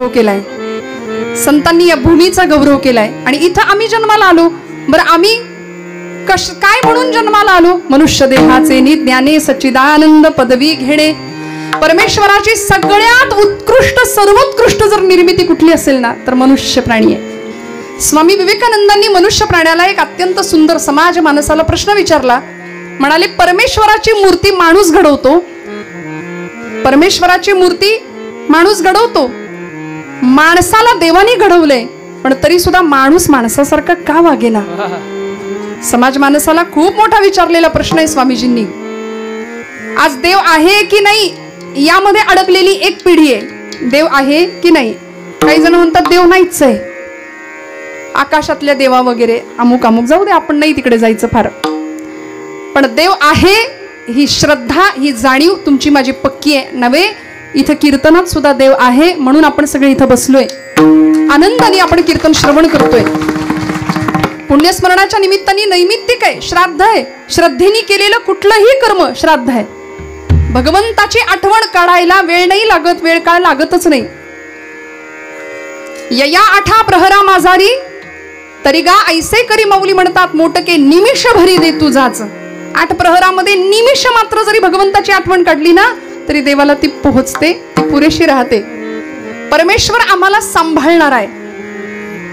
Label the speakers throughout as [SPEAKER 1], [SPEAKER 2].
[SPEAKER 1] केलाय, संतांनी या भूमीचा गौरव केलाय आणि इथं आम्ही जन्माला आलो. बरं आम्ही काय म्हणून जन्माला आलो? मनुष्य देहाचे निज्ञाने सच्चिदानंद पदवी घेणे. परमेश्वराची सगळ्यात उत्कृष्ट सर्वोत्कृष्ट जर निर्मिती कुठली असेल ना तर मनुष्य प्राणी आहे. स्वामी विवेकानंदांनी मनुष्य प्राण्याला एक अत्यंत सुंदर समाज मानसाला प्रश्न विचारला. म्हणाले, परमेश्वराची मूर्ती माणूस घडवतो, परमेश्वराची मूर्ती माणूस घडवतो, माणसाला देवाने घडवले, पण तरी सुद्धा माणूस माणसासारखा का वागेना? समाज माणसाला खूप मोठा विचारलेला प्रश्न आहे स्वामीजींनी. आज देव आहे की नाही यामध्ये अडकलेली एक पिढी आहे. देव आहे की नाही? काही जण म्हणतात देव नाहीच आहे, आकाशातल्या देवा वगैरे अमुक अमुक, जाऊ दे आपण नाही तिकडे जायचं फार. पण देव आहे ही श्रद्धा, ही जाणीव तुमची माझी पक्की आहे नव्हे. इथं कीर्तनात सुद्धा देव आहे म्हणून आपण सगळे इथं बसलोय, आनंदाने आपण कीर्तन श्रवण करतोय. पुण्यस्मरणाच्या निमित्ताने नैमित्तिक आहे, श्राद्ध आहे. श्रद्धेने केलेलं कुठलंही कर्म श्राद्ध आहे. भगवंताची आठवण काढायला वेळ नाही लागत, वेळ काळ लागतच नाही. यया आठा प्रहरा माझारी तरी गा ऐसे करी माऊली म्हणतात, मोटके निमिष भरी दे तुझाच. 8 प्रहरामध्ये निमिष मात्र जरी भगवंताची आठवण काढली ना तरी देवाला ती पोहोचते, ती पुरेशी राहते. परमेश्वर आम्हाला सांभाळणार आहे.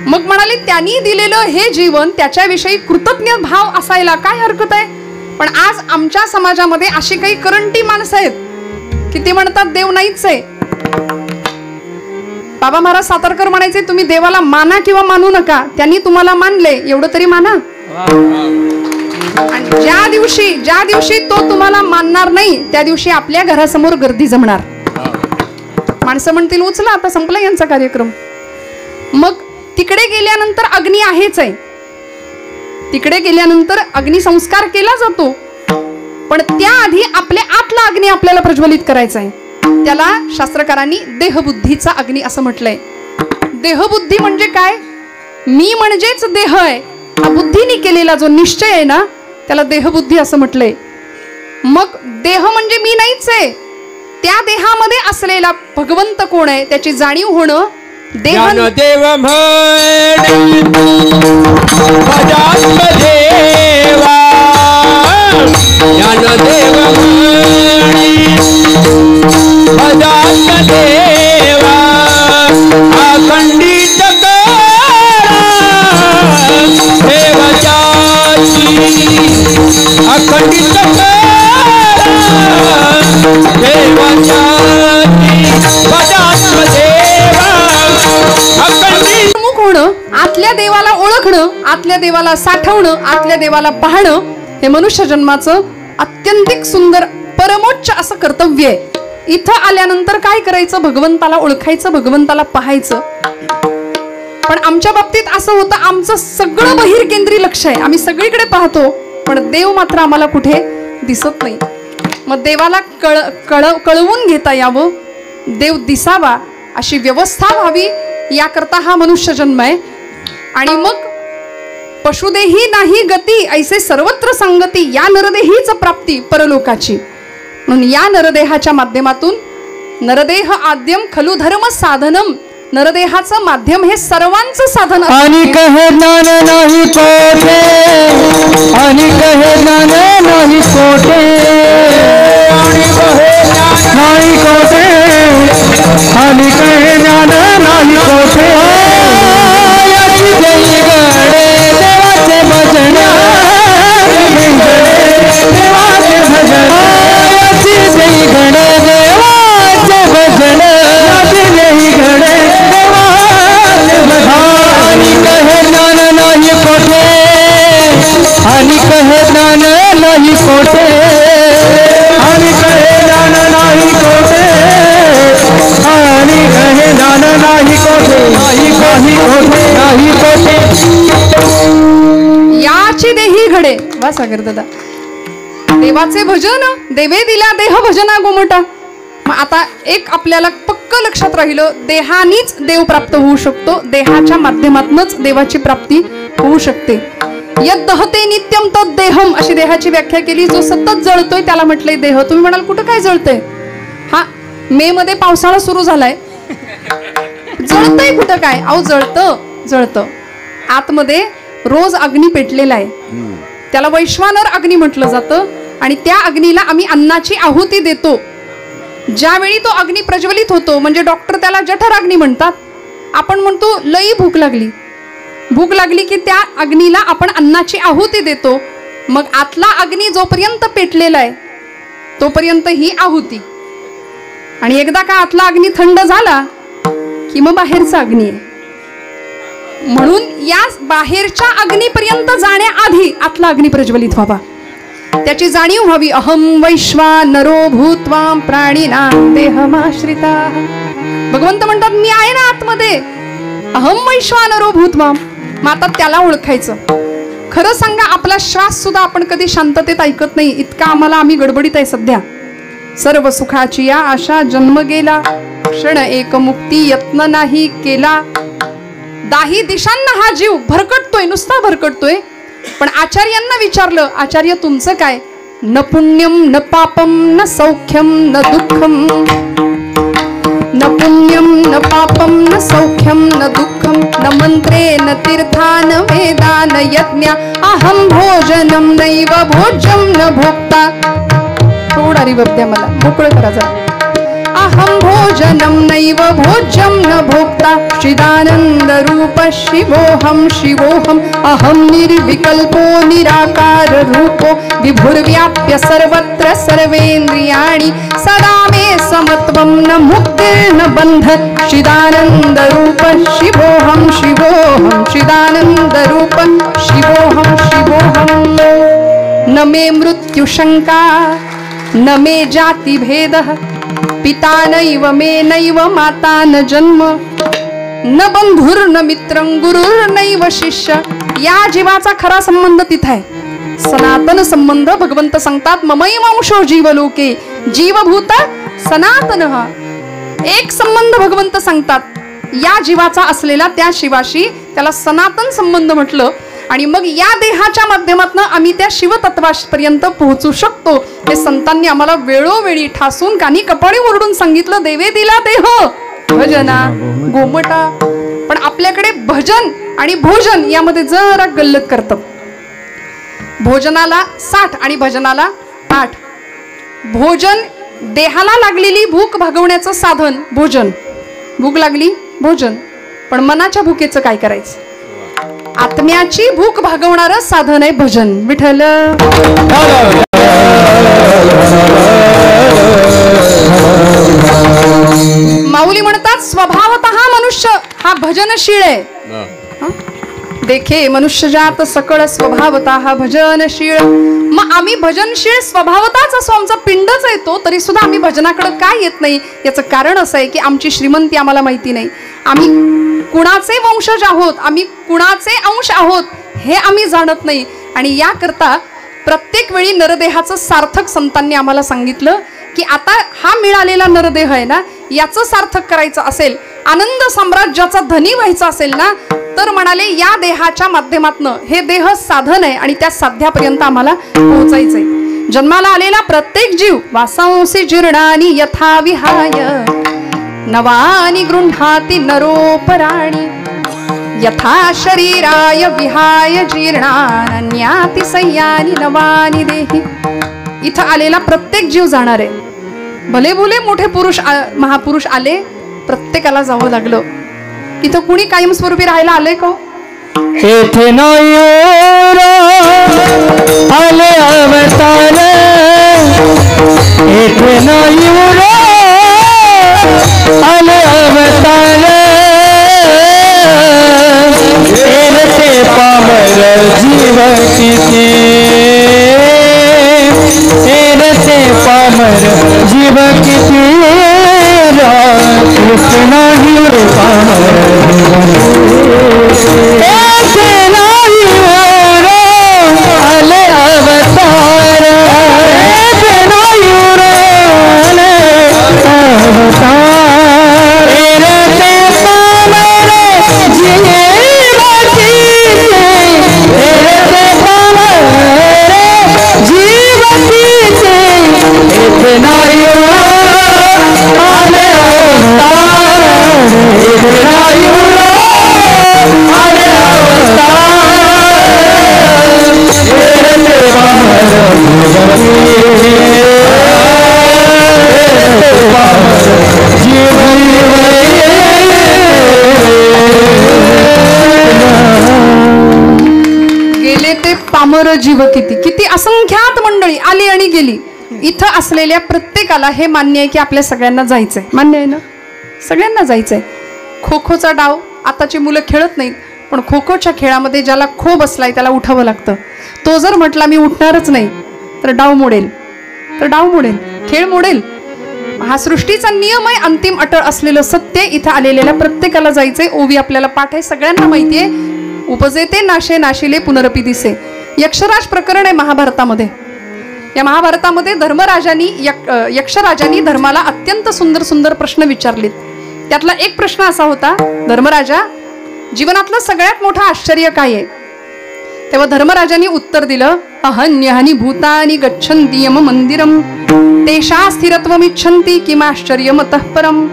[SPEAKER 1] मग म्हणाले, त्यांनी दिलेलं हे जीवन त्याच्याविषयी कृतज्ञ भाव असायला काय हरकत आहे? पण आज आमच्या समाजामध्ये अशी काही करंटी माणसं आहेत की ते म्हणतात देव नाहीच आहे. बाबा महाराज सातारकर म्हणायचे, तुम्ही देवाला माना किंवा मानू नका, त्यांनी तुम्हाला मानले एवढं तरी माना. आणि ज्या दिवशी तो तुम्हाला मानणार नाही त्या दिवशी आपल्या घरासमोर गर्दी जमणार. माणसं म्हणतील उचला आता संपला यांचा कार्यक्रम. मग तिकडे गेल्यानंतर अग्नी आहेच आहे, तिकडे गेल्यानंतर अग्निसंस्कार केला जातो, पण त्याआधी आपल्या आतला अग्नी आपल्याला प्रज्वलित करायचा आहे. त्याला शास्त्रकारांनी देहबुद्धीचा अग्नी असं म्हटलंय. देहबुद्धी म्हणजे काय? मी म्हणजेच देह आहे, हा बुद्धीने केलेला जो निश्चय आहे ना त्याला देहबुद्धी असं म्हटलंय. मग देह म्हणजे मी नाहीच आहे, त्या देहामध्ये असलेला भगवंत कोण आहे त्याची जाणीव होणं. देव आतल्या देवाला ओळखणं, आतल्या देवाला साठवणं, आतल्या देवाला पाहणं हे मनुष्य जन्माचं अत्यंतिक सुंदर परमोच्च असं कर्तव्य आहे. इथं आल्यानंतर काय करायचं? भगवंताला ओळखायचं, भगवंताला पाहायचं. पण आमच्या बाबतीत असं होतं, आमचं सगळं बहिर्केंद्री लक्ष आहे, आम्ही सगळीकडे पाहतो पण देव मात्र आम्हाला कुठे दिसत नाही. मग देवाला कळवून घेता यावं, देव दिसावा अशी व्यवस्था व्हावी याकरता हा मनुष्य जन्म आहे. आणि मग पशुदेही नाही गती ऐसे सर्वत्र संगती, या नरदेहीच प्राप्ती परलोकाची. म्हणून या नरदेहाच्या माध्यमातून, नरदेह आद्यम खलु धर्म साधनम, नरदेहाचं माध्यम हे सर्वांचं साधन.
[SPEAKER 2] आणि कहे ज्ञान नाही कोठे, आणि कहे ज्ञान नाही कोठे, आणि कहे ज्ञान नाही कोठे, आणि कहे ज्ञान नाही कोठे. याची देई गडे देवाचे भजन, देवाचे भजन, याची देई गडे देवाचे भजन, याची देई गडे देवाचे भजन. आणि कहे ज्ञान नाही कोठे, आणि कहे ज्ञान नाही कोठे, आणि कहे ज्ञान नाही कोठे, आणि कहे ज्ञान नाही कोठे, नाही काही कोठे, नाही कोठे.
[SPEAKER 1] याची देही घडे. वा सागर दादा, देवाचे भजन, देवे दिला देह भजना गोमटा. मग आता एक आपल्याला पक्क लक्षात राहिलं, देहानीच देव प्राप्त होऊ शकतो, देहाच्या माध्यमातूनच देवाची प्राप्ती होऊ शकते. यद दहते नित्यम तद देहम अशी देहाची व्याख्या केली. जो सतत जळतोय त्याला म्हटलंय देह. तुम्ही म्हणाल कुठं काय जळतंय? हा, मे मध्ये पावसाळा सुरू झालाय, जळतंय कुठं काय? अहो जळतं आतमध्ये रोज अग्नी पेटलेला आहे, त्याला वैश्वानर अग्नी म्हटलं जातं. आणि त्या अग्नीला आम्ही अन्नाची आहुती देतो. ज्यावेळी तो अग्नी प्रज्वलित होतो, म्हणजे डॉक्टर त्याला जठर अग्नी म्हणतात. आपण म्हणतो लई भूक लागली की त्या अग्नीला आपण अन्नाची आहुती देतो. मग आतला अग्नी जोपर्यंत पेटलेला आहे तोपर्यंत ही आहुती, आणि एकदा का आतला अग्नी थंड झाला की मग बाहेरचा अग्नी आहे. म्हणून या बाहेरच्या अग्नीपर्यंत जाण्याआधी आतला अग्नी प्रज्वलित व्हावा, त्याची जाणीव व्हावी. अहम वैश्वानरो भूत्वा प्राणिनां देहमाश्रिता. भगवंत म्हणतात मी आहे ना आतमध्ये, अहम वैश्वानरो भूत्वा. मग आता त्याला ओळखायचं. खरं सांगा, आपला श्वास सुद्धा आपण कधी शांततेत ऐकत नाही, इतका आम्ही गडबडीत आहे सध्या. सर्व सुखाची या आशा जन्म गेला, क्षण एक मुक्ती यत्न नाही केला. दाही दिशांना हा जीव भरकटतोय, नुसता भरकटतोय. पण आचार्यांना विचारलं, आचार्य तुमचं काय? न पुण्यम न पापम न सौख्यम न दुःखम. न पुण्यम न पापम न सौख्यम न दुःखम. न मंत्रे न तीर्था न वेदा न यज्ञ. अहम भोजनम नैव भोज्यम न भोक्ता. थोडा रिवर्ब द्या मला, मोकळं करा जरा. अहम भोजनम नैव भोज्यम न भोक्ता. चिदानंद रूप शिवोहम शिवोहम. अहम निर्विकल्पो निराकार रूपो. विभुर्व्याप्य सर्वत्र सर्वेन्द्रियाणि. सदा मे समत्वं न मुक्तिर्न बंध. चिदानंद रूप शिवोहम शिवोहम. चिदानंद रूप शिवोहम शिवोहम. न मे मृत्यु शंका न मे जाति भेदः. पिता नैव मे नैव माता न जन्म. न बंधुर्न मित्रं गुरुर्नैव शिष्य. या जीवाचा खरा संबंध तिथे आहे, सनातन संबंध. भगवंत सांगतात ममैवांशो जीवलोके जीवभूत सनातन. एक संबंध भगवंत सांगतात, या जीवाचा असलेला त्या शिवाशी, त्याला सनातन संबंध म्हटलं. आणि मग या देहाच्या माध्यमातून आम्ही त्या शिवतत्वापर्यंत पोहोचू शकतो. हे संतांनी आम्हाला वेळोवेळी ठासून कानी कपाळी ओरडून सांगितलं. देवे दिला देह भजना गोमटा. पण आपल्याकडे भजन आणि भोजन यामध्ये जरा गल्लत करतात. भोजनाला 60 आणि भजनाला 8. भोजन देहाला लागलेली भूक भागवण्याचं साधन भोजन. भूक लागली भोजन, पण मनाच्या भूकेचं काय करायचं? आत्म्याची भूक भागवणारं साधन आहे भजन. विठ्ठल माऊली म्हणतात स्वभावतः मनुष्य हा भजनशील आहे. देखे मनुष्य जात सकळ स्वभावतः भजनशील. मग आम्ही भजनशील स्वभावताच असो, आमचा पिंडच येतो, तरी सुद्धा आम्ही भजनाकडे काय येत नाही? याचं कारण असं आहे की आमची श्रीमंती आम्हाला माहिती नाही. आम्ही कुणाचे वंशज आहोत, आम्ही कुणाचे अंश आहोत हे आम्ही जाणत नाही. आणि याकरता प्रत्येक वेळी नरदेहाचं सार्थक संतांनी आम्हाला सांगितलं की आता हा मिळालेला नरदेह आहे ना, याचं सार्थक करायचं असेल, आनंद साम्राज्याचा धनी व्हायचा असेल ना, तर म्हणाले या देहाच्या माध्यमातून हे देह साधन आहे आणि त्या साध्यापर्यंत आम्हाला पोहोचायचंय. जन्माला आलेला प्रत्येक जीव वासांसी जीर्णानी यथा विहाय नवानी गृह्णाति नरोपराणी. यथा शरीराय विहाय जीर्णान्याति संयानी नवानी देही. इथं आलेला प्रत्येक जीव जाणार आहे. भले भले मोठे पुरुष महापुरुष आले, प्रत्येकाला जावं लागलं. इथं कुणी कायमस्वरूपी राहायला आलंय का?
[SPEAKER 2] येथे नाही आले अवतार. येथे नाही आले अवतार. येते पामर जीव किती. येते पामर जीव किती. कृष्ण ही पामर आले अवतार. जीव
[SPEAKER 1] पामर जीव किती, किती असंख्यात मंडळी आली आणि गेली. इथं असलेल्या प्रत्येकाला हे मान्य आहे की आपल्या सगळ्यांना जायचंय. मान्य आहे ना? सगळ्यांना जायचंय. खो खोचा डाव आताची मुलं खेळत नाहीत, पण खो खोच्या खेळामध्ये ज्याला खो बसलाय त्याला उठावं लागतं. तो जर म्हटला मी उठणारच नाही तर डाव मोडेल, खेळ मोडेल. हा सृष्टीचा नियम आहे, अंतिम अटळ असलेलं सत्य. इथं आलेल्या प्रत्येकाला जायचंय. ओवी आपल्याला पाठ आहे, सगळ्यांना माहितीये. उपजेते नाशे नाशिले पुनरपी दिसे. यक्षराज प्रकरण आहे महाभारतामध्ये. या महाभारतामध्ये यक्षराजांनी धर्माला अत्यंत सुंदर सुंदर प्रश्न विचारलेत. त्यातला एक प्रश्न असा होता, धर्मराजा जीवनातलं सगळ्यात मोठं आश्चर्य काय आहे? तेव्हा धर्मराजांनी उत्तर दिलं, अहन्यहानी भूतानि गच्छन्ति यम मंदिरम तेषा स्थिरत्वमिच्छन्ति किमाश्चर्यमतः परम.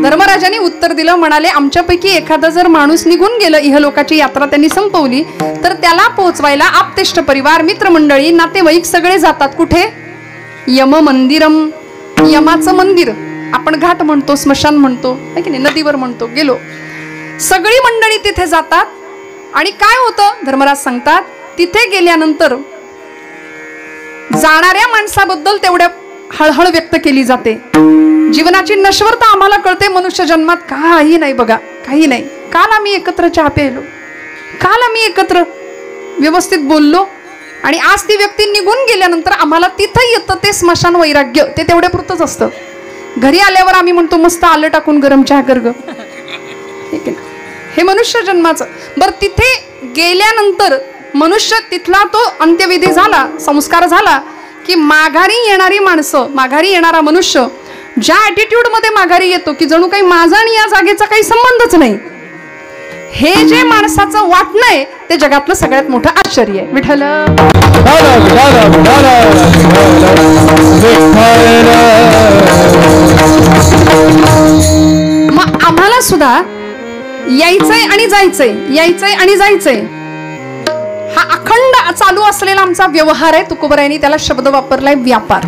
[SPEAKER 1] धर्मराजांनी उत्तर दिलं, म्हणाले आमच्यापैकी एखादा जर माणूस निघून गेलं, इहलोकाची यात्रा त्यांनी संपवली, तर त्याला पोहोचवायला आप्तेष्ट परिवार, मित्रमंडळी, नातेवाईक सगळे जातात. कुठे? यम मंदिरम, यमाचं मंदिर. आपण घाट म्हणतो, स्मशान म्हणतो, है की नाही, नदीवर म्हणतो. गेलो सगळी मंडळी तिथे जातात. आणि काय होतं धर्मराज सांगतात, तिथे गेल्यानंतर जाणाऱ्या माणसाबद्दल तेवढ्या हळहळ व्यक्त केली जाते. जीवनाची नश्वरता आम्हाला कळते. मनुष्य जन्मात काही नाही बघा, काही नाही. काल आम्ही एकत्र चहा प्यायलो, काल आम्ही एकत्र व्यवस्थित बोललो, आणि आज ती व्यक्ती निघून गेल्यानंतर आम्हाला तिथं येतं ते स्मशान वैराग्य. ते तेवढ्या पुरतच असतं. घरी आल्यावर आम्ही म्हणतो मस्त आलं टाकून गरम चहा कर ग. हे मनुष्य जन्माचं. बरं, तिथे गेल्यानंतर मनुष्य तिथला तो अंत्यविधी झाला, संस्कार झाला की माघारी येणारी माणसं, माघारी येणारा मनुष्य ज्या ॲटिट्यूड मध्ये माघारी येतो की जणू काही माझा आणि या जागेचा काही संबंधच नाही, हे जे माणसाचं वाटणं आहे ते जगातलं सगळ्यात मोठं आश्चर्य आहे. विठ्ठल मग आम्हाला सुद्धा यायचंय आणि जायचंय, यायचंय आणि जायचंय, हा अखंड चालू असलेला आमचा व्यवहार आहे. तुकोबरायांनी त्याला शब्द वापरलाय व्यापार.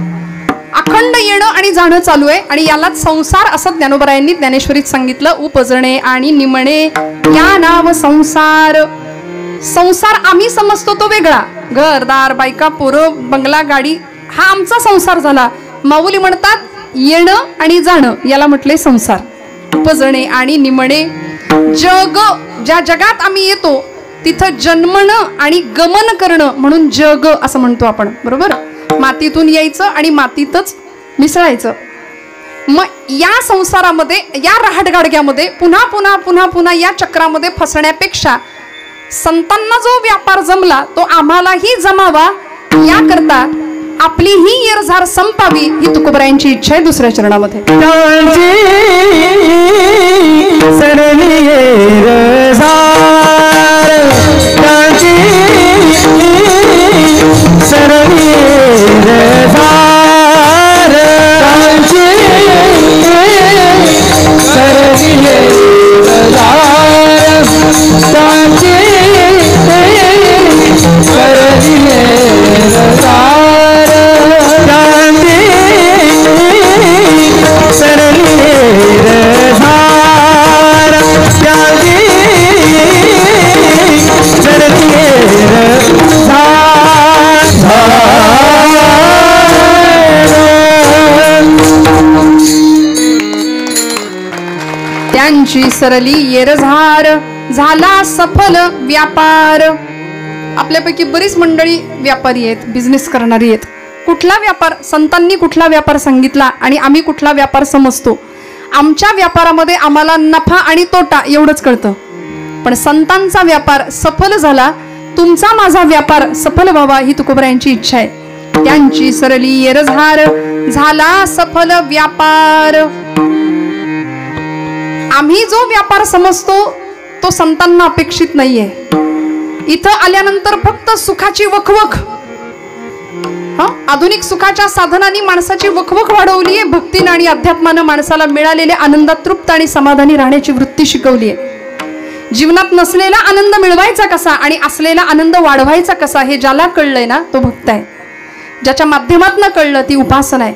[SPEAKER 1] अखंड येणं आणि जाणं चालू आहे. आणि यालाच संसार असं ज्ञानोबरायांनी ज्ञानेश्वरीत सांगितलं. उपजणे आणि निमणे या नाव संसार. संसार आम्ही समजतो तो वेगळा, घरदार, बायका, पोरं, बंगला, गाडी, हा आमचा संसार झाला. माऊली म्हणतात येणं आणि जाणं याला म्हटले संसार. उपजणे आणि निमणे, जग, ज्या जगात आम्ही येतो तिथं जन्मणं आणि गमन करणं म्हणून जग असं म्हणतो आपण, बरोबर. मातीतून यायचं आणि मातीतच मिसळायचं. मग या संसारामध्ये, या रहाटगाडग्यामध्ये पुन्हा पुन्हा पुन्हा पुन्हा या चक्रामध्ये फसण्यापेक्षा संतांना जो व्यापार जमला तो आम्हालाही जमावा, याकरता आपली ही येरझार संपावी ही तुकोबरायांची इच्छा आहे. दुसऱ्या चरणामध्ये त्यांची सरली येरझार, झाला सफल व्यापार. आपल्यापैकी बरीच मंडळी व्यापारी आहेत, बिझनेस करणारी आहेत. कुठला व्यापार, संतांनी कुठला व्यापार सांगितला आणि आम्ही कुठला व्यापार समजतो. आमच्या व्यापारामध्ये आम्हाला नफा आणि तोटा एवढंच कळतं, पण संतांचा व्यापार सफल झाला. तुमचा माझा व्यापार सफल व्हावा ही तुकोबरायांची इच्छा आहे. त्यांची सरली येरझार, झाला सफल व्यापार. आम्ही जो व्यापार समजतो तो संतांना अपेक्षित नाहीये. इथं आल्यानंतर फक्त सुखाची वखवख, आधुनिक सुखाच्या साधनांनी माणसाची वखवख वाढवली आहे. भक्तीनं आणि अध्यात्मानं माणसाला मिळालेल्या आनंदात तृप्त आणि समाधानी राहण्याची वृत्ती शिकवली आहे. जीवनात नसलेला आनंद मिळवायचा कसा आणि असलेला आनंद वाढवायचा कसा हे ज्याला कळलंय ना तो भक्त आहे. ज्याच्या माध्यमातून कळलं ती उपासना आहे.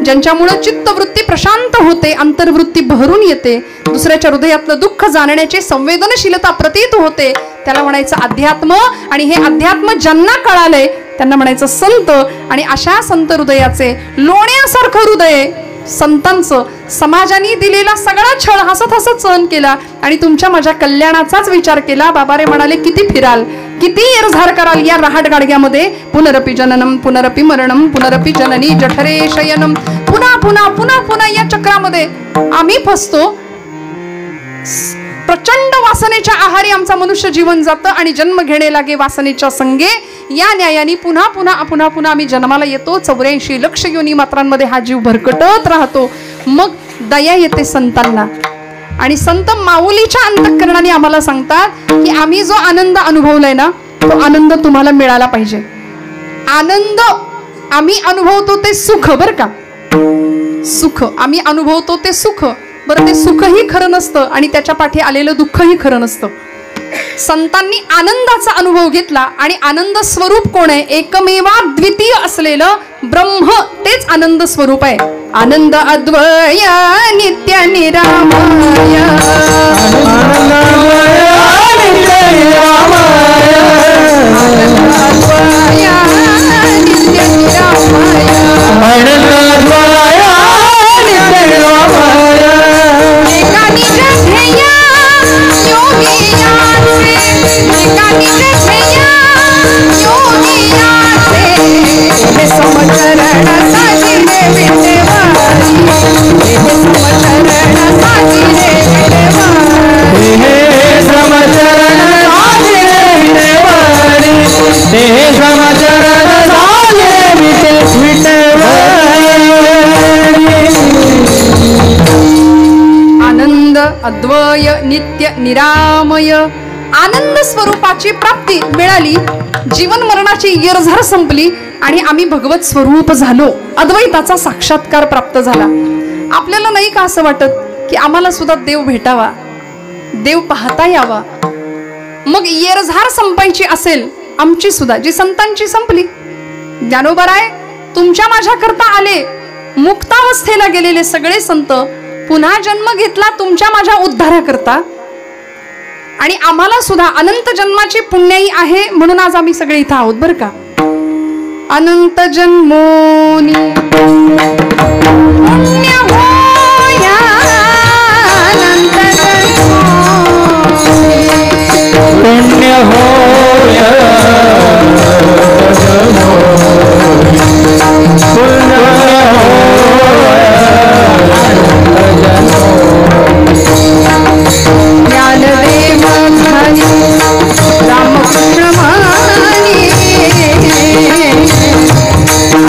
[SPEAKER 1] ज्यांच्यामुळे चित्तवृत्ती प्रशांत होते, अंतर्वृत्ती भरून येते, दुसऱ्याच्या हृदयातलं दुःख जाणण्याची संवेदनशीलता प्रतीत होते, त्याला म्हणायचं अध्यात्म, आणि हे अध्यात्म ज्यांना कळालंय त्यांना म्हणायचं संत. आणि अशा संत हृदयाचे लोण्यासारखं हृदय संतांचं, समाजाने दिलेला सगळा छळ हसत हसत सहन केला आणि तुमच्या माझ्या कल्याणाचाच विचार केला. बाबारे म्हणाले किती फिराल, किती एरझार कराल या रहाट गाडग्यामध्ये. पुनरपि जननम पुनरपि मरणम पुनरपि जननी जठरे शयनम. पुन्हा पुन्हा पुन्हा पुन्हा या चक्रामध्ये आम्ही फसतो. प्रचंड वासनेच्या आहारी आमचा मनुष्य जीवन जातं आणि जन्म घेणे लागे वासनेच्या संगे. या न्यायाने पुन्हा पुन्हा पुन्हा पुन्हा आम्ही जन्माला येतो. 84 लक्ष योनी मात्रांमध्ये हा जीव भरकटत राहतो. मग दया येते संतांना आणि संत माऊलीच्या अंतःकरणाने आम्हाला सांगतात की आम्ही जो आनंद अनुभवलाय ना तो आनंद तुम्हाला मिळाला पाहिजे. आनंद आम्ही अनुभवतो ते सुख, बर का, सुख आम्ही अनुभवतो ते सुख. बरं, ते सुखही खरं नसतं आणि त्याच्या पाठी आलेलं दुःखही खरं नसतं. संतांनी आनंदाचा अनुभव घेतला आणि आनंद स्वरूप कोण आहे? एकमेवा द्वितीय असलेलं ब्रह्म, तेच आनंद स्वरूप आहे. आनंद अद्वय नित्य निरामय. आनंद अद्वय नित्य निरामय. आनंद स्वरूपाची प्राप्ती मिळाली. जीवन मरणाची येरझार संपली आणि आम्ही भगवत स्वरूप झालो. अद्वैताचा साक्षात्कार प्राप्त झाला. आपल्याला नाही का असं वाटत की आम्हाला सुद्धा देव भेटावा, देव पाहता यावा? मग येरझार संपायची असेल आमची सुद्धा, जी संतांची संपली. ज्ञानोबराय तुमच्या माझ्या करता आले. मुक्तावस्थेला गेलेले सगळे संत पुन्हा जन्म घेतला तुमच्या माझ्या उद्धाराकरता. आणि आम्हाला सुद्धा अनंत जन्माची पुण्याई आहे म्हणून आज आम्ही सगळे इथं आहोत, बरं का. अनंत जन्मोनी पुण्य होया, अनंत जन्मोनी
[SPEAKER 2] पुण्य होया,
[SPEAKER 1] ज्ञानदेव घरी रामकृष्ण मानी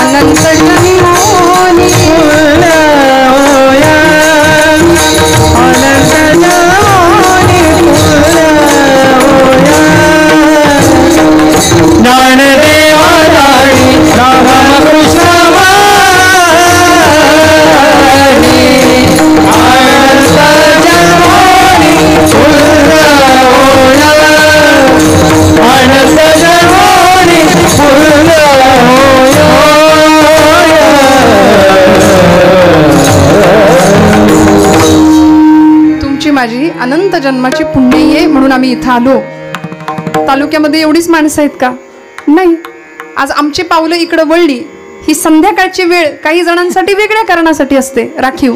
[SPEAKER 1] अनंत जन्मोनी होया, अनंत जन्मोनी होया.
[SPEAKER 2] ज्ञानदेव घरी रामकृष्ण
[SPEAKER 1] तुमची माझी अनंत जन्माची पुण्य आहे म्हणून आम्ही इथं आलो. तालुक्यामध्ये एवढीच माणसं आहेत का? नाही. आज आमची पावलं इकडं वळली. ही संध्याकाळची वेळ काही जणांसाठी वेगळ्या कारणासाठी असते, राखीव.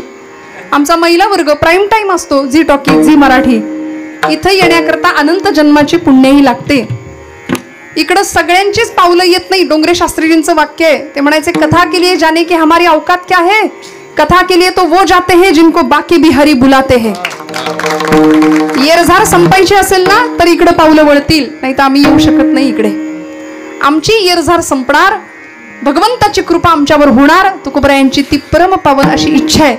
[SPEAKER 1] आमचा महिला वर्ग प्राईम टाइम असतो, झी टॉकी, झी मराठी. इथं येण्याकरता अनंत जन्माची पुण्यही लागते. इकडं सगळ्यांचीच पावलं येत नाही. डोंगरे शास्त्रीजींचं वाक्य आहे, ते म्हणायचे कथा के लिए जाने की हमारी औकात क्या है, कथा के लिए तो वो जाते हैं जिनको बाकी बिहारी बुलाते हैं. येरझार संपायची असेल ना तर इकडे पावलं वळतील, नाही तर आम्ही येऊ शकत नाही इकडे. आमची येरझार संपणार, भगवंताची कृपा आमच्यावर होणार. तुकोबरायांची ती परम पावन अशी इच्छा आहे.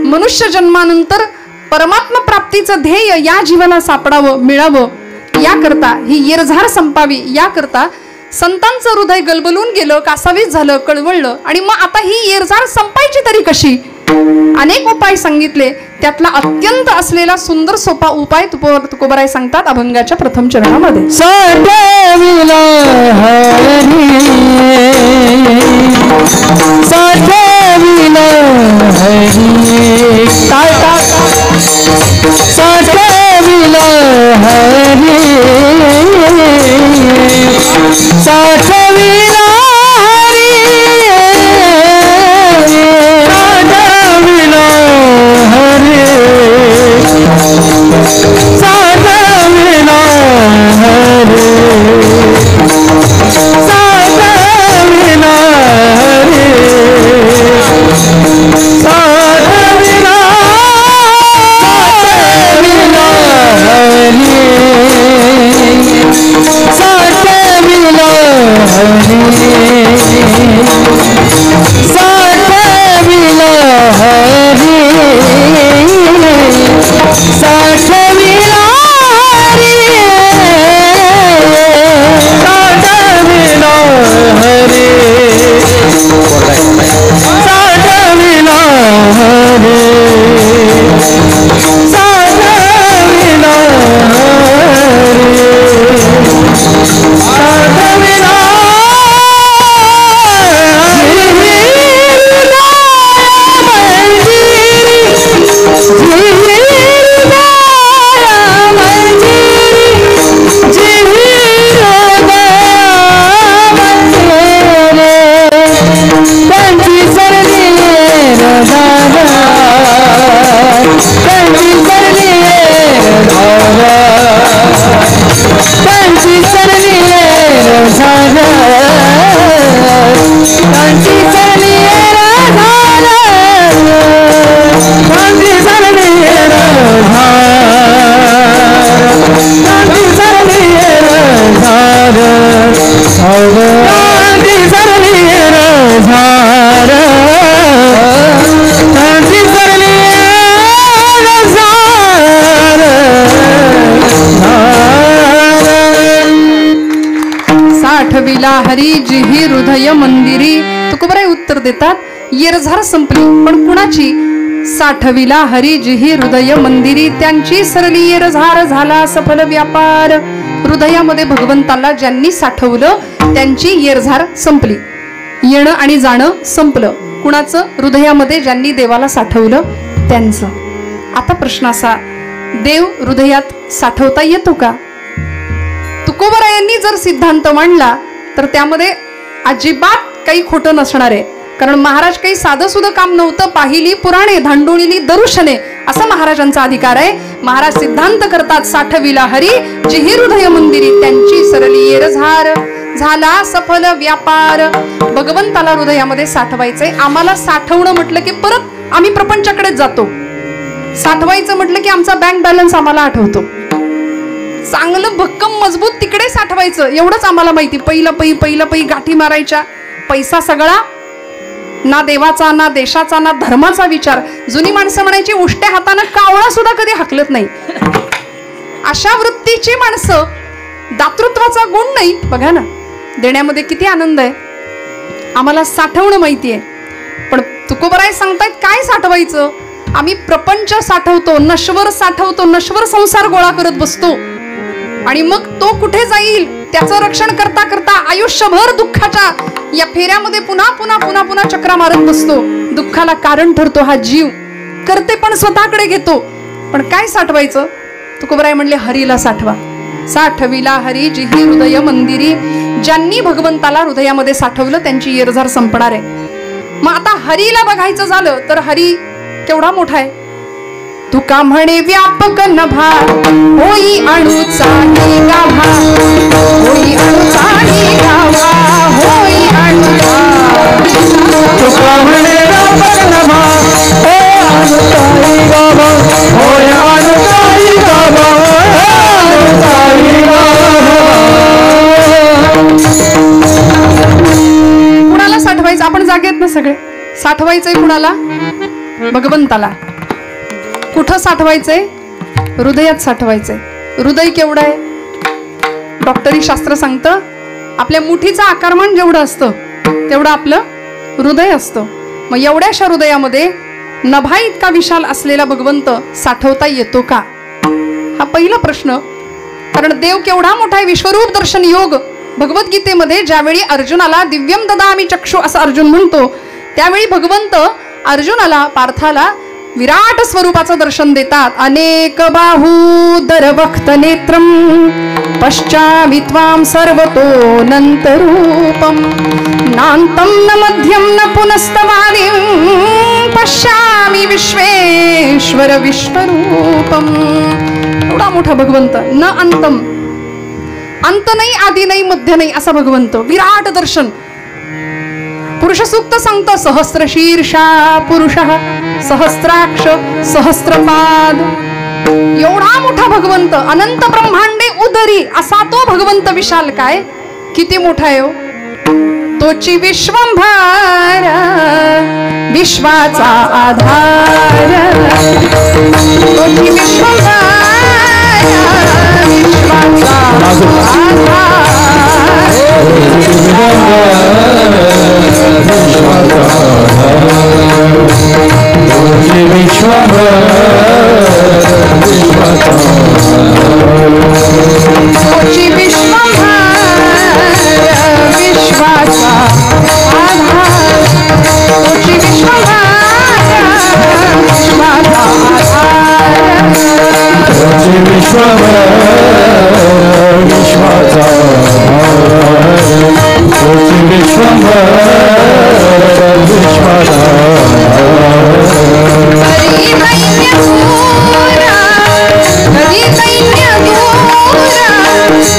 [SPEAKER 1] मनुष्य जन्मानंतर परमात्मा प्राप्तीचं ध्येय या जीवाला सापडावं, मिळावं, याकरता ही येरझार संपावी, याकरता संतांचं हृदय गलबलून गेलं, कासावीस झालं, कळवळलं. आणि मग आता ही येरझार संपायची तरी कशी? अनेक उपाय सांगितले. त्यातला अत्यंत असलेला सुंदर सोपा उपाय तुकोबराय सांगतात अभंगाच्या प्रथम चरणामध्ये.
[SPEAKER 2] साठविला हरी, साठविला हरी, साठविला हरी, साठविला हरी साठविला हरी साठविला हरी साठविला
[SPEAKER 1] साठविला हरी जिही हृदय मंदिरी. तुकोबराय उत्तर देतात येरझार संपली पण कुणाची? साठविला हरी जिही हृदय मंदिरी, त्यांची सरली येरझार झाला सफल व्यापार. हृदयामध्ये भगवंताला ज्यांनी साठवलं त्यांची येरझार संपली, येणं आणि जाणं संपलं. कुणाचं? हृदयामध्ये ज्यांनी देवाला साठवलं त्यांचं. आता प्रश्न असा, देव हृदयात साठवता येतो का? तुकोबरायांनी जर सिद्धांत मांडला तर त्यामध्ये अजिबात काही खोटं नसणार आहे. कारण महाराज काही साधं सुद्धा काम नव्हतं. पाहिली पुराणे धांडोळीली दरुशने असा महाराजांचा अधिकार आहे. महाराज सिद्धांत करतात साठविला हरी जिही हृदय मंदिरी, त्यांची सरली येरझार झाला सफल व्यापार. भगवंताला हृदयामध्ये साठवायचंय. आम्हाला साठवणं म्हटलं की परत आम्ही प्रपंचाकडेच जातो. साठवायचं म्हटलं की आमचा बँक बॅलन्स आम्हाला आठवतो. चांगलं भक्कम मजबूत तिकडे साठवायचं एवढंच आम्हाला माहिती. पहिलं पै गाठी मारायच्या. पैसा सगळा ना देवाचा ना देशाचा ना धर्माचा विचार. जुनी माणसं म्हणायची उष्ट्या हातानं कावळा सुद्धा कधी हाकलत नाही. अशा वृत्तीची माणसं. दातृत्वाचा गुण नाही. बघा ना देण्यामध्ये किती आनंद आहे. आम्हाला साठवणं माहितीये. पण तुकोबराय सांगतायत काय साठवायचं? आम्ही प्रपंच साठवतो, नश्वर साठवतो, नश्वर संसार गोळा करत बसतो आणि मग तो कुठे जाईल त्याचं रक्षण करता करता आयुष्यभर दुःखाच्या या फेऱ्यामध्ये पुन्हा पुन्हा पुन्हा पुन्हा चक्रा मारत बसतो. दुःखाला कारण ठरतो हा जीव. करते पण स्वतःकडे घेतो. पण काय साठवायचं? तुकोबराय म्हणले हरीला साठवा. साठविला हरी जिही हृदय मंदिरी, ज्यांनी भगवंताला हृदयामध्ये साठवलं त्यांची येरझार संपणार आहे. मग आता हरीला बघायचं झालं तर हरी केवढा मोठा आहे. तुका म्हणे व्यापक नभा होई अणुचा गाभा, होई अणुचा गाभा, होई अणुचा.
[SPEAKER 2] तुका म्हणे व्यापक नभा होय अणुचा गाभा, होय अणुचा गाभा,
[SPEAKER 1] कुणाला साठवायचं? आपण जागेत ना सगळे. साठवायचंय कुणाला? भगवंताला. कुठं साठवायचंय? हृदयात साठवायचंय. हृदय केवढं आहे? डॉक्टरी शास्त्र सांगतं आपल्या मुठीचं आकारमान जेवढं असतं तेवढं आपलं हृदय असतं. मग एवढ्याशा हृदयामध्ये नभा इतका विशाल असलेला भगवंत साठवता येतो का? हा पहिला प्रश्न. कारण देव केवढा मोठा आहे. विश्वरूप दर्शन योग भगवद्गीतेमध्ये ज्यावेळी अर्जुनाला दिव्यम ददामि चक्षु असं अर्जुन म्हणतो त्यावेळी भगवंत अर्जुनाला पार्थाला विराट स्वरूपाचं दर्शन देतात. अनेक बाहूदर वक्त नेत्रम पश्चामि त्वां सर्वतोऽनन्तरूपं नान्तं न मध्यं न पुनस्तवादिं पश्यामि विश्वेश्वर विश्वरूपम. एवढा मोठा भगवंत. न अंतम, अंत नाही आदि नाही मध्य नाही असा भगवंत. विराट दर्शन. पुरुष सूक्त सांगतं सहस्र शीर्षा पुरुषः सहस्राक्ष सहस्रपाद. एवढा मोठा भगवंत. अनंत ब्रह्मांडे उदरी असा तो भगवंत विशाल काय किती मोठा आहे हो. तोची विश्वंभर विश्वाचा आधार, तोची विश्वंभर विश्वाचा आधार,
[SPEAKER 2] तोची विश्वंभर
[SPEAKER 1] तोची विश्वंभर विश्वाचा आधार, तोची विश्वंभर विश्वाचा आधार,
[SPEAKER 2] तोची विश्वंभर विश्वाचा आधार, तोची विश्वंभर विश्वाचा
[SPEAKER 1] कधी दैन्य दूर, कधी दैन्य दूर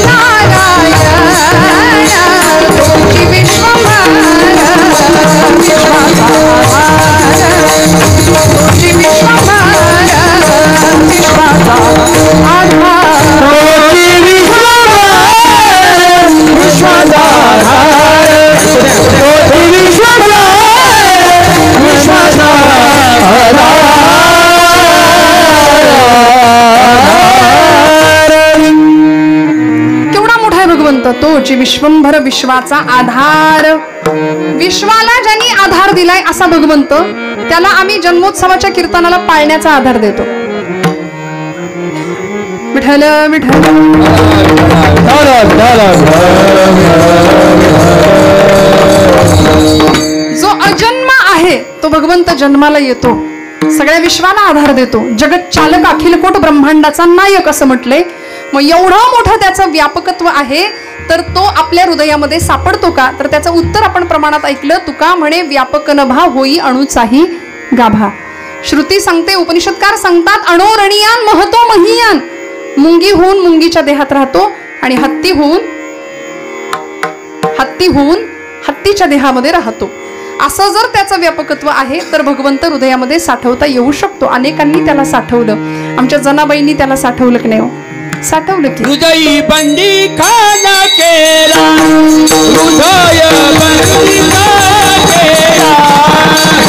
[SPEAKER 1] नारायण, तोची विश्वंभर विश्वाचा आधार, तोची विश्वंभर विश्वाचा आधार,
[SPEAKER 2] तोची विश्वंभर विश्वाचा आधार, तोची विश्वंभर विश्वाचा
[SPEAKER 1] केवढा मोठा आहे भगवंत. तोची विश्वंभर विश्वाचा आधार. विश्वाला ज्यांनी आधार दिलाय असा भगवंत, त्याला आम्ही जन्मोत्सवाच्या कीर्तनाला पाळण्याचा आधार देतो. विठ्ठल विठ्ठल. जो अजन्म आहे तो भगवंत जन्माला येतो, सगळ्या विश्वाला आधार देतो. जगत चालक अखिल कोट ब्रह्मांडाचा नायक असं म्हटलंय. मग एवढं मोठं त्याचं व्यापकत्व आहे, तर तो आपल्या हृदयामध्ये सापडतो का? तर त्याचं उत्तर आपण प्रमाणात ऐकलं. तुका म्हणे व्यापक नभा होई अणुचाही गाभा. श्रुती सांगते, उपनिषदकार सांगतात, अणोरणियान महतो महियान. मुंगी होऊन मुंगीच्या देहात राहतो आणि हत्ती होऊन हत्तीच्या देहामध्ये राहतो. असं जर त्याचं व्यापकत्व आहे तर भगवंत हृदयामध्ये साठवता येऊ शकतो. अनेकांनी त्याला साठवलं. आमच्या जनाबाईंनी त्याला साठवलं की नाही? साठवलं की.
[SPEAKER 2] हृदय बंदी खाना केला, हृदय बंदी केला,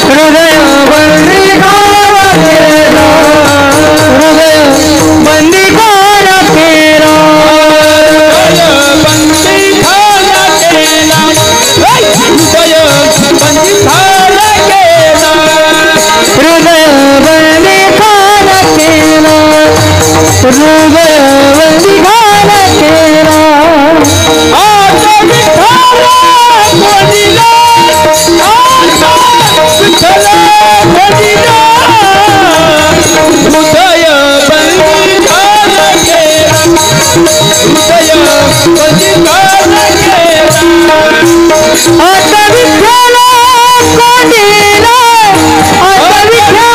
[SPEAKER 2] हृदय बंदी खाना केला, हृदय बंदी खाना केला, हृदय बंदी खाना केला, हृदय बंदी खाना केला, हृदय बंदी खाना केला, हृदय बंदी खाना केला. आता विठ्ठला बंदिला, आता विठ्ठला बंदिला, हृदय बंदी खाना केला, हृदय बंदी खाना केला. आता विठ्ठला बंदिला, आता विठ्ठला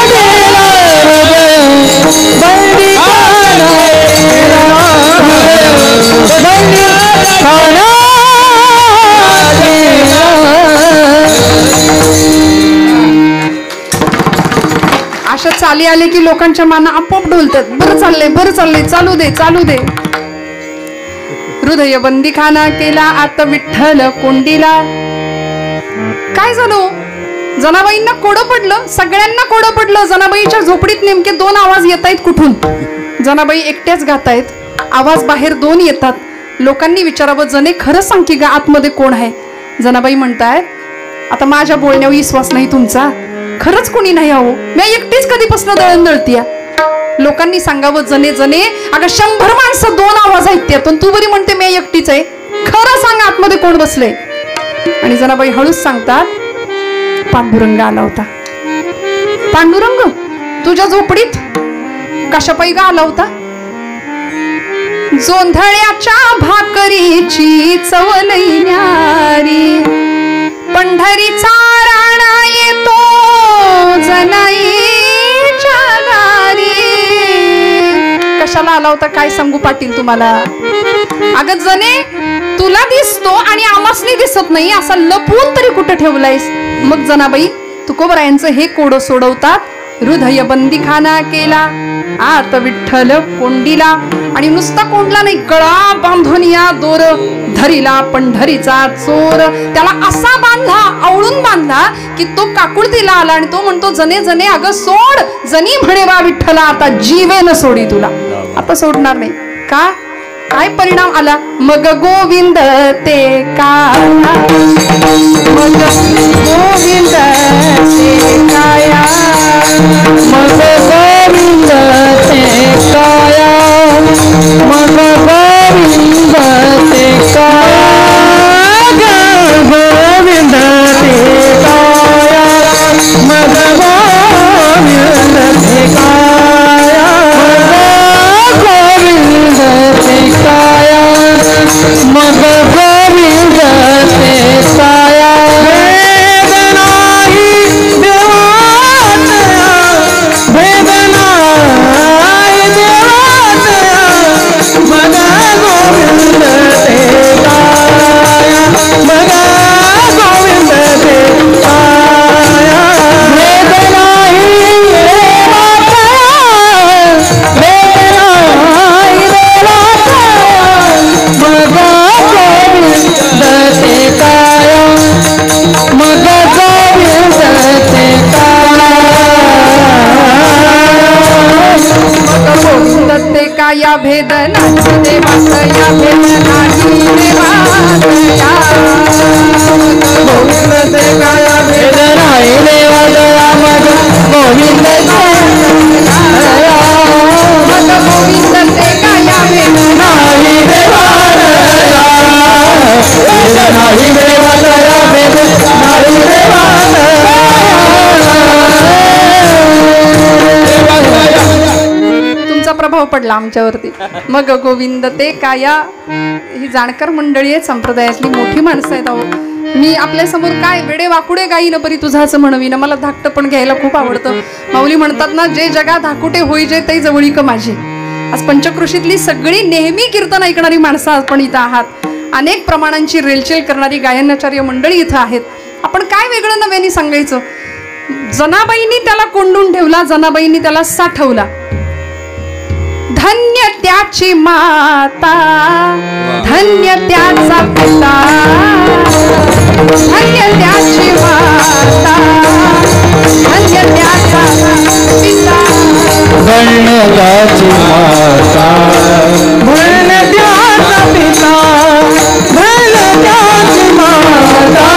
[SPEAKER 2] बंदिला, हृदय बंदी खाना केला, बंदी खाना केला.
[SPEAKER 1] अशा चाली आले की लोकांच्या माना आपोआप डोलतात. बरं चाललंय, बरं चाललंय, चालू दे, चालू दे. हृदय बंदी खाना केला, आता विठ्ठल कोंडीला. काय झालं? जनाबाईंना कोडं पडलं, सगळ्यांना कोडं पडलं. जनाबाईच्या झोपडीत नेमके दोन आवाज येत आहेत. कुठून? जनाबाई एकट्याच गातायत, आवाज बाहेर दोन येतात. लोकांनी विचारावं, जने खरं सांग की गा आतमध्ये कोण आहे? जनाबाई म्हणतायत, आता माझ्या बोलण्यावर विश्वास नाही तुमचा, खरंच कोणी नाही. आहो मी एकटीच कधीपासून दळण दळतीया. लोकांनी सांगावं, जने जने अगं 100 माणसं दोन आवाज आहेत त्यातून, तू बरी म्हणते मी एकटीच आहे, खरं सांग आतमध्ये कोण बसलंय? आणि जनाबाई हळूच सांगतात, पांडुरंग आला होता. पांडुरंग तुझ्या झोपडीत कशापायी गा आला होता? जोंधळ्याच्या भाकरीची चव लई न्यारी, पंढरीचा राणा येतो जनाईच्या दारी. कशाला आला होता काय सांगू पाटील तुम्हाला? अगं जने तुला दिसतो आणि आमासनी दिसत नाही, असा लपवून तरी कुठं ठेवलायस? मग जनाबाई तुकोबरायांचं हे कोडं सोडवतात. हृदय बंदी खाना केला, आत विठ्ठल कोंडीला. आणि नुसता कोंडला नाही, गळा बांधून या दोर धरीला पंढरीचा चोर. त्याला असा बांधला, आवळून बांधला की तो काकुळतीला आला आणि तो म्हणतो जने जने अगं सोड, जनी म्हणे बा विठ्ठला आता जीवेन सोडी तुला. आता सोडणार नाही का? काय परिणाम आला? मग गोविंद ते काया, मग गोविंद ते काया,
[SPEAKER 2] मग गोविंद ते काया, मग गोविंद ते काया, गोविंद ते काया, मग गोविंद ते काया, गोविंद ते काया, मग गोविंद ते काया.
[SPEAKER 1] या भेदनाची देवाच, या भेदनाची देवाच,
[SPEAKER 2] गोविंद ते काया भेदनाई देवादया, मग गोविंद
[SPEAKER 1] मग गोविंद ते काया भेदनाई
[SPEAKER 2] देवादया, भेदनाई देवादया, भेदनाई देवादया.
[SPEAKER 1] प्रभाव पडला आमच्यावरती. मग गोविंद ते काया. ही जाणकार मंडळी आहे, संप्रदायातली मोठी माणसं आहेत. अहो मी आपल्या समोर काय वेडे वाकुडे गाईन परी तुझाच म्हणवीन. मला धाकटं पण घ्यायला खूप आवडतं. माऊली म्हणतात ना, जे जगा धाकुटे होई जे ते जवळीक माझी. आज पंचकृषीतली सगळी नेहमी कीर्तन ऐकणारी माणसं आपण इथं आहात. अनेक प्रमाणांची रेलचेल करणारी गायनाचार्य मंडळी इथं आहेत. आपण काय वेगळं नव्याने सांगायचं? जनाबाईंनी त्याला कोंडून ठेवला, जनाबाईंनी त्याला साठवला. धन्य त्याची माता, धन्य त्याचा पिता, धन्य त्याची माता, धन्य त्याचा पिता,
[SPEAKER 2] धन्य त्याची माता, धन्य त्याचा पिता, धन्य त्याची माता,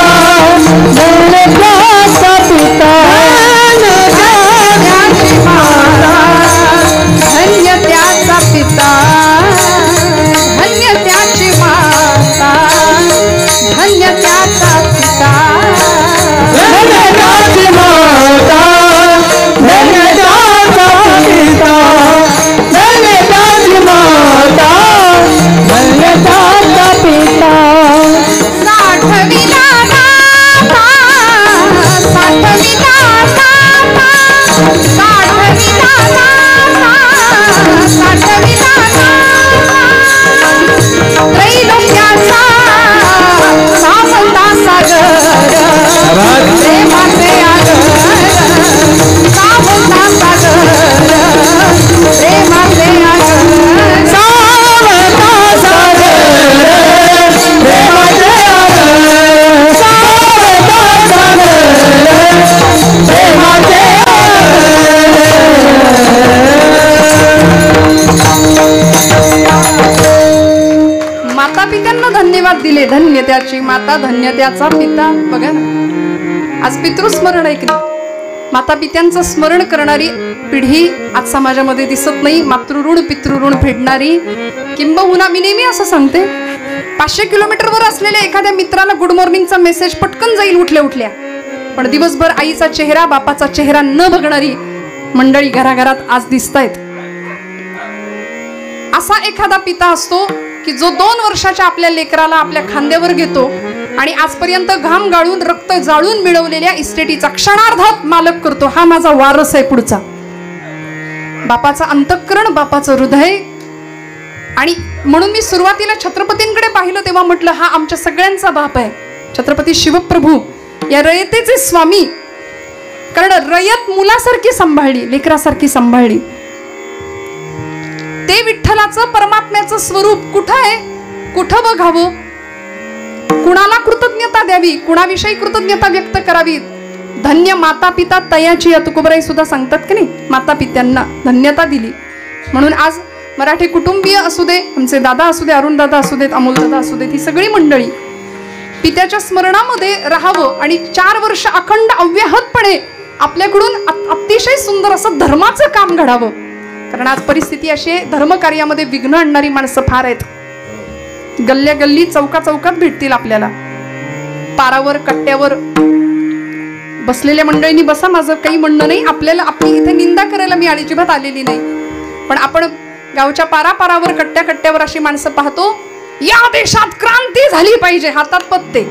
[SPEAKER 2] धन्य त्याचा पिता,
[SPEAKER 1] त्याची माता, धन्य त्याचा पिता, धन्य त्याची माता, धन्य त्याचा पिता,
[SPEAKER 2] धन्य त्याची माता, धन्य त्याचा पिता, धन्य त्याची माता, धन्य त्याचा पिता.
[SPEAKER 1] साठविला नाथा, साठविला नाथा, साठविला नाथा, साठविला नाथा, त्रैलोक्याचा सावंता सागर, प्रेमाचे आगर, सावंता सागर, प्रेमाचे आगर,
[SPEAKER 2] सावंता सागर, प्रेमाचे आगर, सावंता सागर, प्रेमाचे
[SPEAKER 1] माता पित्यांना धन्यवाद दिले. धन्य त्याची माता, धन्य त्याचा पिता. बघा ना, आज पितृस्मरण आहे की नाही? माता पित्यांचं स्मरण करणारी पिढी आज समाजामध्ये दिसत नाही. मातृऋण पितृऋण फेडणारी. किंबहुना मी नेहमी असं सांगते, 500 किलोमीटरवर असलेल्या एखाद्या मित्राला गुड मॉर्निंगचा मेसेज पटकन जाईल उठल्या उठल्या, पण दिवसभर आईचा चेहरा बापाचा चेहरा न बघणारी मंडळी घराघरात आज दिसतायत. असा एखादा पिता असतो की जो 2 वर्षाच्या आपल्या लेकराला आपल्या खांद्यावर घेतो आणि आजपर्यंत घाम गाळून रक्त जाळून मिळवलेल्या इस्टेटीचा क्षणार्धात मालक करतो. हा माझा वारस आहे पुढचा. बापाचा अंतःकरण, बापाचं हृदय. आणि म्हणून मी सुरुवातीला छत्रपतींकडे पाहिलं तेव्हा म्हटलं हा आमच्या सगळ्यांचा बाप आहे, छत्रपती शिवप्रभू, या रयतेचे स्वामी. कारण रयत मुलासारखी सांभाळली, लेकरासारखी सांभाळली. ते विठ्ठलाचं परमात्म्याचं स्वरूप कुठं आहे, कुठं बघावं, कुणाला कृतज्ञता द्यावी, कुणाविषयी कृतज्ञता व्यक्त करावी. धन्य माता पिता तयाची तुकोबराई सुद्धा सांगतात की नाही, माता पित्यांना धन्यता दिली. म्हणून आज मराठी कुटुंबीय असू दे, आमचे दादा असू दे, अरुण दादा असू देत, अमोल दादा असू देत, ही सगळी मंडळी पित्याच्या स्मरणामध्ये राहावं आणि 4 वर्ष अखंड अव्याहतपणे आपल्याकडून अतिशय सुंदर असं धर्माचं काम घडावं. कारण आज परिस्थिती अशी आहे, धर्मकार्यामध्ये विघ्न आणणारी माणसं फार आहेत. गल्ल्या गल्ली चौका चौकात भेटतील आपल्याला. पारावर कट्ट्यावर बसलेल्या मंडळींनी बसा, माझं काही म्हणणं नाही. आपल्याला आपली इथे निंदा करायला मी अजिबात आलेली नाही, पण आपण गावच्या पारापारावर कट्ट्या कट्ट्यावर अशी माणसं पाहतो. या देशात क्रांती झाली पाहिजे, हातात पत्ते.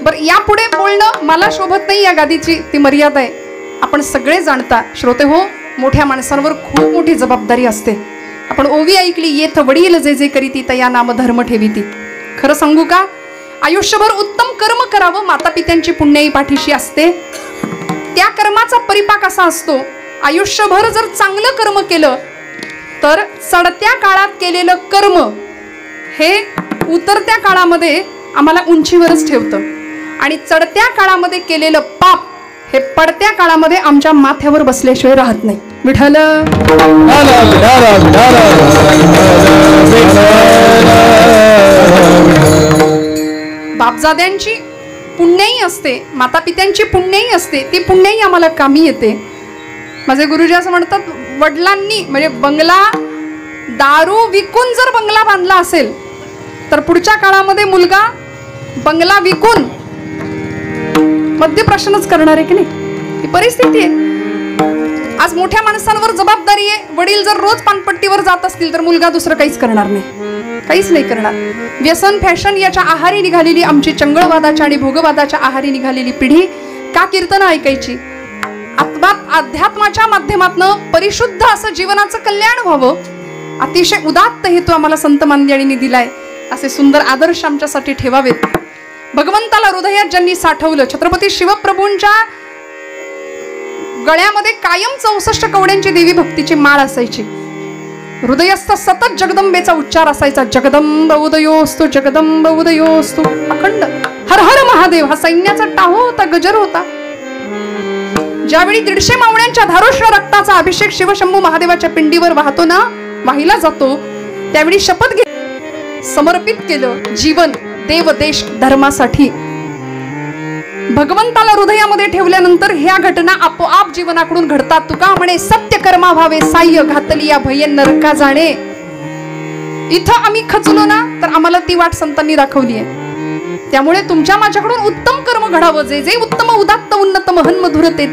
[SPEAKER 1] बर, यापुढे बोलणं मला शोभत नाही, या गादीची ती मर्यादा आहे. आपण सगळे जाणता श्रोते हो, मोठ्या माणसांवर खूप मोठी जबाबदारी असते. आपण ओवी ऐकली, येथ वडील जे जे करीती तया नाम धर्म ठेवीती. खरं सांगू का, आयुष्यभर उत्तम कर्म करावं, माता पित्यांची पुण्याई पाठीशी असते. त्या कर्माचा परिपाक असा असतो, आयुष्यभर जर चांगलं कर्म केलं तर चढत्या काळात केलेलं कर्म हे उतरत्या काळामध्ये आम्हाला उंचीवरच ठेवतं, आणि चढत्या काळामध्ये केलेलं पाप हे पडत्या काळामध्ये आमच्या माथ्यावर बसल्याशिवाय राहत नाही. विठ्ठल बापजाद्यांची पुण्याई असते, माता पित्यांची पुण्याई असते, ती पुण्याई आम्हाला कामी येते. माझे गुरुजी असं म्हणतात, वडिलांनी म्हणजे बंगला दारू विकून जर बंगला बांधला असेल तर पुढच्या काळामध्ये मुलगा बंगला विकून मध्यप्रश्नच करणार आहे की नाही, ही परिस्थिती आहे. आज मोठ्या माणसांवर जबाबदारी आहे. वडील जर रोज पानपट्टीवर जात असतील तर मुलगा दुसरं काहीच करणार नाही, काहीच नाही करणार. व्यसन फॅशन याच्या आहारी निघालेली आमची चंगळवादाच्या आणि भोगवादाच्या आहारी निघालेली पिढी का कीर्तन ऐकायची? अध्यात्माच्या माध्यमातून परिशुद्ध असं जीवनाचं कल्याण व्हावं, अतिशय उदात्त हेतू आम्हाला संत मांदियाळींनी दिलाय. असे सुंदर आदर्श आमच्यासाठी ठेवावेत. भगवंताला हृदयात ज्यांनी साठवलं, छत्रपती शिवप्रभूंच्या गळ्यामध्ये कायम 64 कवड्यांची देवी भक्तीची माळ असायची. हृदयस्थ सतत जगदंबेचा उच्चार असायचा, जगदंब उदयोस्तु, जगदंब उदयोस्तु. अखंड हर हर महादेव हा सैन्याचा टाहो होता, गजर होता. ज्यावेळी 150 मावळ्यांच्या धारोष्ण रक्ताचा अभिषेक शिवशंभू महादेवाच्या पिंडीवर वाहतो ना, वाहिला जातो, त्यावेळी शपथ घे, समर्पित केलं जीवन देव देश धर्मासाठी. भगवंताला हृदयामध्ये ठेवल्यानंतर ह्या घटना आपोआप जीवनाकडून घडतात. तुका म्हणे सत्य कर्मा व्हावे साह्य, घातली या भयन नरका जाणे. इथं आम्ही खचलो ना तर आम्हाला ती वाट संतांनी दाखवली आहे. त्यामुळे तुमच्या माझ्याकडून उत्तम कर्म घडावं, जे जे उत्तम उदात्त उन्नत महन मधुर ते,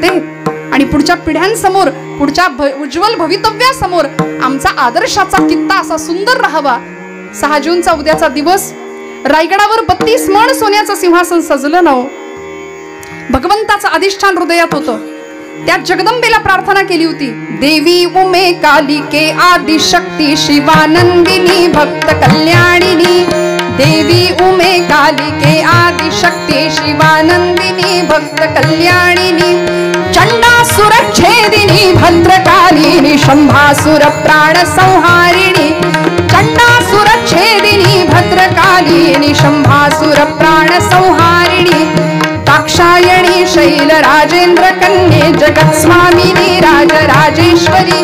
[SPEAKER 1] आणि पुढच्या पिढ्यांसमोर, पुढच्या उज्ज्वल भवितव्यासमोर आमचा आदर्शाचा कित्ता असा सुंदर राहावा. 6 जूनचा उद्याचा दिवस, रायगडावर 32 मण सोन्याचं सिंहासन सजलं ना, भगवंताचं अधिष्ठान हृदयात होतं. त्यात जगदंबेला प्रार्थना केली होती, देवी उमे कालिके आदिशक्ती शिवानंदिनी भक्त कल्याणिनी. देवी उमे कालिके आदिशक्ती शिवानंदिनी भक्त कल्याणिनी. चंडासुरच्छेदिनी भद्रकालिनी शंभासुर प्राण संहारिणी. चंडासुरच्छेदिनी भद्रकालिनी शंभासुर प्राण संहारिणी. दाक्षायणी शैल राजेंद्र कन्ये जगत स्वामिनी राजराजेश्वरी.